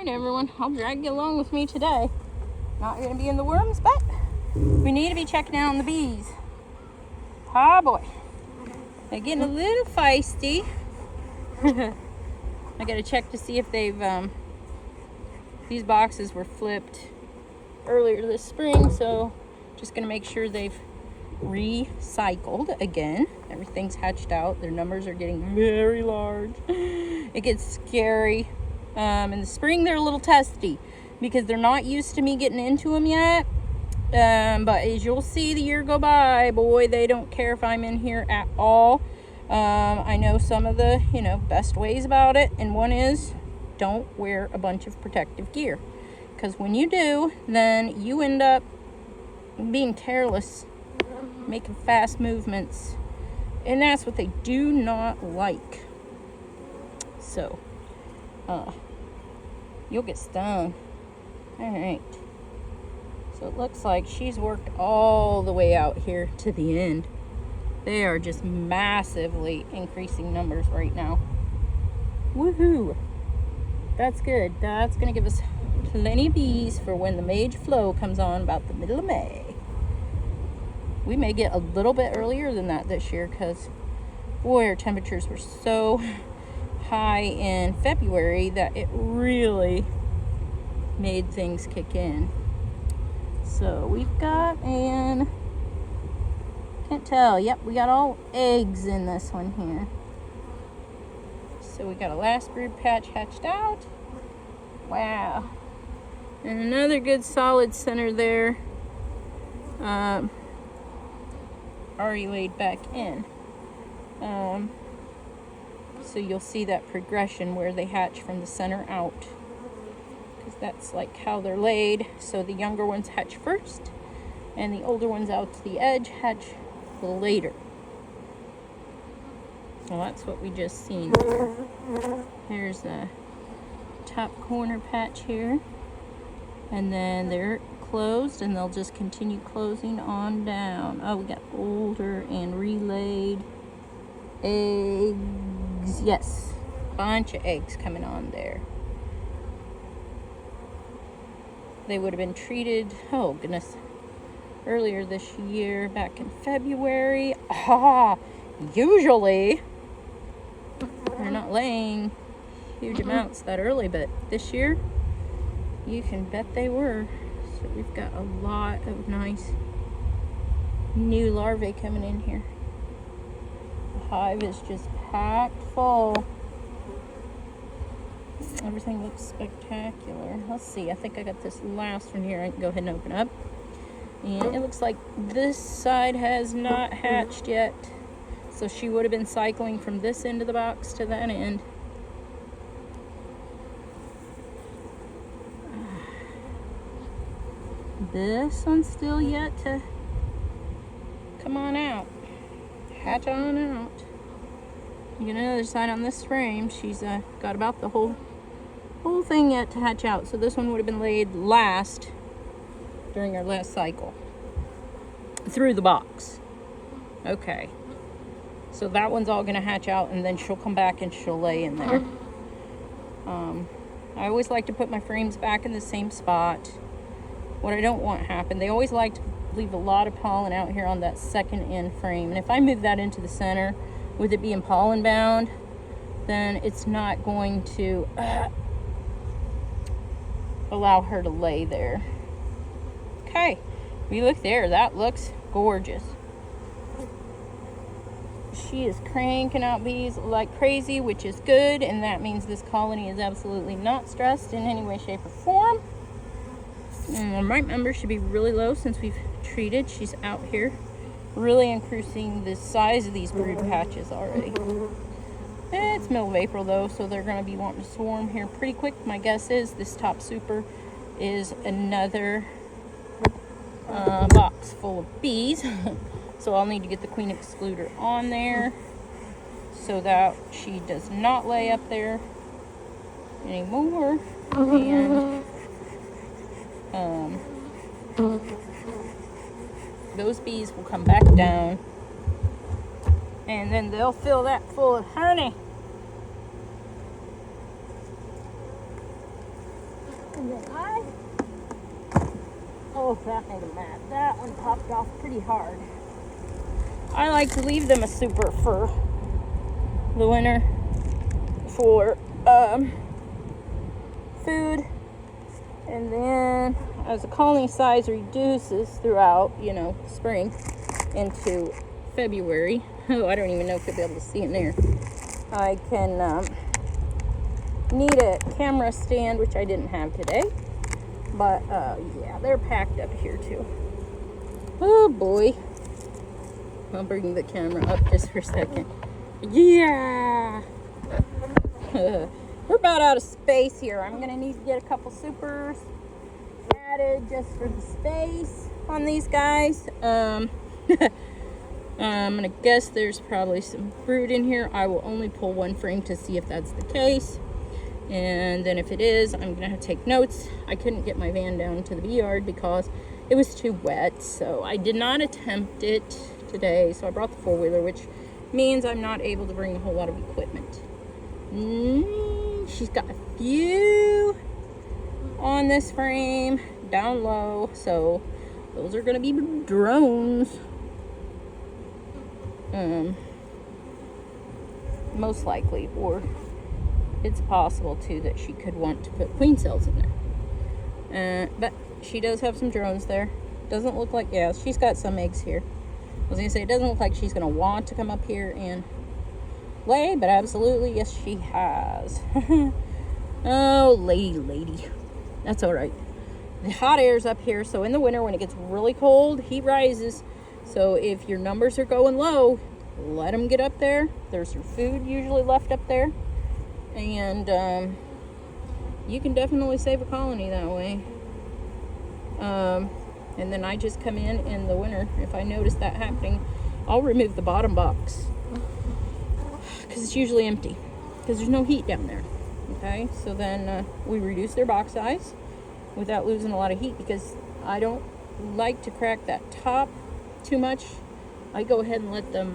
Alright everyone, I'll drag you along with me today. Not going to be in the worms, but we need to be checking out on the bees. Ah boy, they're getting a little feisty. I got to check to see if they've, these boxes were flipped earlier this spring, so just going to make sure they've recycled again. Everything's hatched out. Their numbers are getting very large. It gets scary. In the spring they're a little testy because they're not used to me getting into them yet, but as you'll see the year go by, boy, they don't care if I'm in here at all. I know some of the best ways about it, and one is don't wear a bunch of protective gear, because when you do, then you end up being careless, making fast movements, and that's what they do not like. So you'll get stung. All right, so it looks like she's worked all the way out here to the end. They are just massively increasing numbers right now. Woohoo! That's good. That's gonna give us plenty of bees for when the Mage flow comes on about the middle of May. We may get a little bit earlier than that this year because, boy, our temperatures were so high in February that it really made things kick in. So we've got, and can't tell, yep, we got all eggs in this one here. So we got a last brood patch hatched out. Wow. And another good solid center there. Already laid back in. So you'll see that progression where they hatch from the center out, because that's like how they're laid. So the younger ones hatch first and the older ones out to the edge hatch later. So that's what we just seen there. Here's the top corner patch here, and then they're closed and they'll just continue closing on down. Oh, we got older and relayed eggs. Yes, bunch of eggs coming on there. They would have been treated, oh goodness, earlier this year, back in February. Usually they're not laying huge amounts that early, but this year you can bet they were. So we've got a lot of nice new larvae coming in here. The hive is just packed full. Everything looks spectacular. Let's see, I think I got this last one here. I can go ahead and open up. And it looks like this side has not hatched yet. So she would have been cycling from this end of the box to that end. This one's still yet to come on out. Hatch on out. You get another side on this frame. She's got about the whole thing yet to hatch out. So this one would have been laid last during our last cycle through the box. Okay, so that one's all gonna hatch out, and then she'll come back and she'll lay in there. I always like to put my frames back in the same spot. What I don't want to happen, they always like to leave a lot of pollen out here on that second end frame, and if I move that into the center with it being pollen bound, then it's not going to allow her to lay there. Okay, we look there, that looks gorgeous. She is cranking out bees like crazy, which is good, and that means this colony is absolutely not stressed in any way, shape, or form. And my number should be really low since we've treated. She's out here really increasing the size of these brood patches already. It's middle of April though, so they're going to be wanting to swarm here pretty quick. My guess is this top super is another box full of bees. So I'll need to get the queen excluder on there so that she does not lay up there anymore. And those bees will come back down, and then they'll fill that full of honey. And then oh, that made them mad. That one popped off pretty hard. I like to leave them a super for the winter for food. And then as the colony size reduces throughout, spring into February. Oh, I don't even know if you'll be able to see in there. I can need a camera stand, which I didn't have today. But, yeah, they're packed up here, too. Oh, boy. I'll bring the camera up just for a second. Yeah! We're about out of space here. I'm going to need to get a couple supers added just for the space on these guys. I'm going to guess there's probably some brood in here. I will only pull one frame to see if that's the case. And then if it is, I'm going to have to take notes. I couldn't get my van down to the bee yard because it was too wet. So I did not attempt it today. So I brought the four-wheeler, which means I'm not able to bring a whole lot of equipment. She's got a few on this frame down low. So those are going to be drones. Most likely, or it's possible too that she could want to put queen cells in there. But she does have some drones there. Doesn't look like, yeah, she's got some eggs here. I was gonna say, it doesn't look like she's gonna want to come up here and lay, but absolutely, yes, she has. Oh, lady. That's all right. The hot air's up here, so in the winter when it gets really cold, heat rises. So if your numbers are going low, let them get up there. There's your food usually left up there. And you can definitely save a colony that way. And then I just come in the winter. If I notice that happening, I'll remove the bottom box because it's usually empty because there's no heat down there. Okay, so then we reduce their box size without losing a lot of heat because I don't like to crack that top too much. I go ahead and let them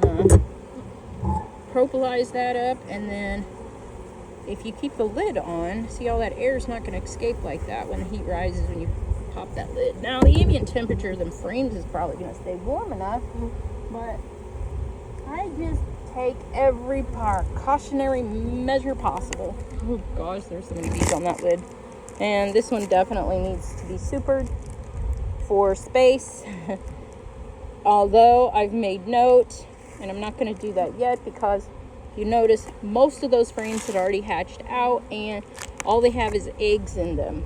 propolize that up, and then if you keep the lid on, see all that air is not going to escape like that when the heat rises when you pop that lid. Now the ambient temperature of them frames is probably going to stay warm enough, but I just take every precautionary measure possible. Oh gosh, there's so many bees on that lid. And this one definitely needs to be supered for space. Although I've made note, and I'm not going to do that yet because you notice most of those frames had already hatched out and all they have is eggs in them,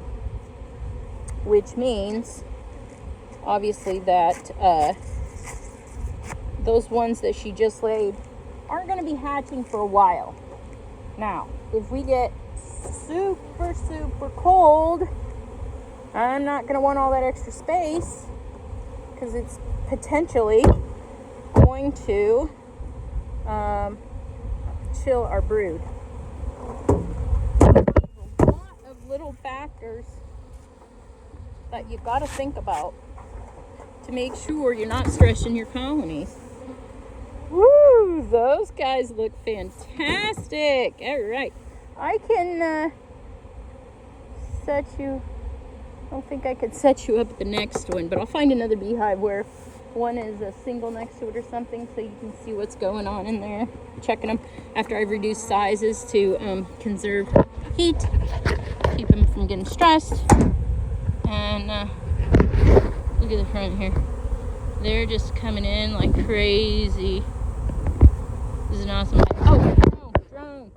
which means obviously that those ones that she just laid aren't going to be hatching for a while. Now if we get super cold, I'm not going to want all that extra space because it's potentially going to chill our brood. A lot of little factors that you've got to think about to make sure you're not stressing your colonies. Woo! Those guys look fantastic. All right, I can set you. I don't think I could set you up at the next one, but I'll find another beehive where one is a single next to it or something so you can see what's going on in there. Checking them after I've reduced sizes to conserve heat, keep them from getting stressed. And look at the front here. They're just coming in like crazy. This is an awesome. Oh, drone.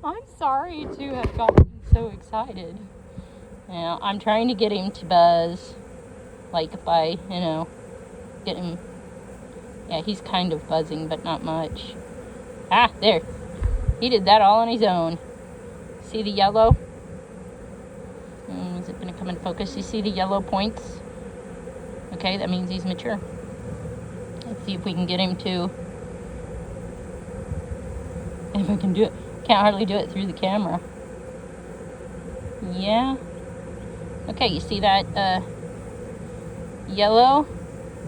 I'm sorry to have gotten so excited. Yeah, I'm trying to get him to buzz. Like if I, get him. Yeah, he's kind of buzzing, but not much. Ah, there. He did that all on his own. See the yellow? Is it going to come in focus? You see the yellow points? Okay, that means he's mature. Let's see if we can get him to... If I can do it. Can't hardly do it through the camera. Yeah. Okay, you see that yellow?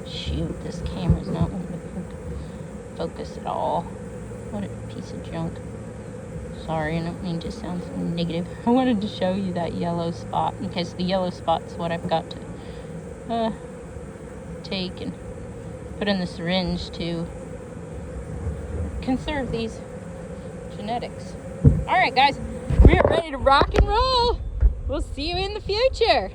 Shoot, this camera's not going to focus at all. What a piece of junk. Sorry, I don't mean to sound so negative. I wanted to show you that yellow spot because the yellow spot's what I've got to take and put in the syringe to conserve these genetics. All right, guys, we are ready to rock and roll. We'll see you in the future.